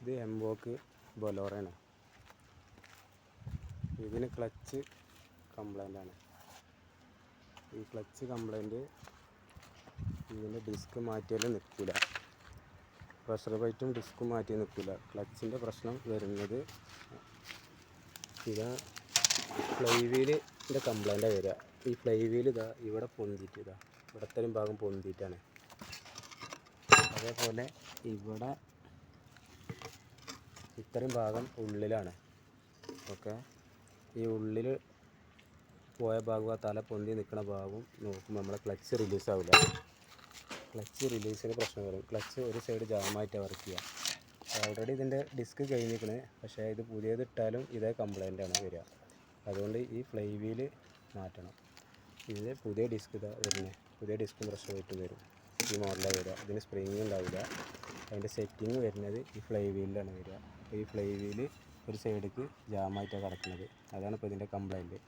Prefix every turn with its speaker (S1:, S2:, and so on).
S1: ഇത് എംബോക്ക് ബൊലോറയാണ്. ഇതിന് clutch complaint ആണ്. ഈ ക്ലച്ച് കംപ്ലൈൻറ്റ് ഇതിൻ്റെ ഡിസ്ക് മാറ്റിയാലും നിൽക്കില്ല. പ്രഷർ ബൈറ്റും ഡിസ്കും മാറ്റി നിൽക്കില്ല. ക്ലച്ചിൻ്റെ പ്രശ്നം വരുന്നത് ഇത് ഫ്ലൈ വീലിൻ്റെ കംപ്ലൈൻറ്റാണ് വരിക. ഈ ഫ്ലൈ വീൽ ഇതാ ഇവിടെ പൊന്തിയിട്ട് ഇതാ ഇവിടെ ഇത്രയും ഭാഗം പൊന്തിയിട്ടാണ്. അതേപോലെ ഇവിടെ ഇത്രയും ഭാഗം ഉള്ളിലാണ്. ഓക്കെ, ഈ ഉള്ളിൽ പോയ ഭാഗവും ആ തല പൊന്തി നിൽക്കുന്ന ഭാഗവും നോക്കുമ്പോൾ നമ്മളെ ക്ലച്ച് റിലീസാവില്ല. ക്ലച്ച് റിലീസിന് പ്രശ്നം വരും. ക്ലച്ച് ഒരു സൈഡ് ജാമായിട്ടാണ് വർക്ക് ചെയ്യുക. ഓൾറെഡി ഇതിൻ്റെ ഡിസ്ക് കഴിഞ്ഞിരിക്കണേ, പക്ഷേ ഇത് പുതിയത് ഇട്ടാലും ഇതേ കംപ്ലൈൻ്റാണ് വരിക. അതുകൊണ്ട് ഈ ഫ്ലൈ വീല് മാറ്റണം. ഇത് പുതിയ ഡിസ്ക് ഇതാ വരുന്നത്. പുതിയ ഡിസ്കും പ്രശ്നമായിട്ട് വരും. ഈ മോഡലാണ് വരിക. ഇതിന് സ്പ്രിങ് ഉണ്ടാവില്ല. അതിൻ്റെ സെറ്റിങ് വരുന്നത് ഈ ഫ്ലൈ വീലിലാണ് വരിക. അപ്പോൾ ഈ ഫ്ലൈ വീല് ഒരു സൈഡിലേക്ക് ജാമായിട്ടാണ് കിടക്കുന്നത്. അതാണ് ഇപ്പോൾ ഇതിൻ്റെ കംപ്ലൈൻറ്റ്.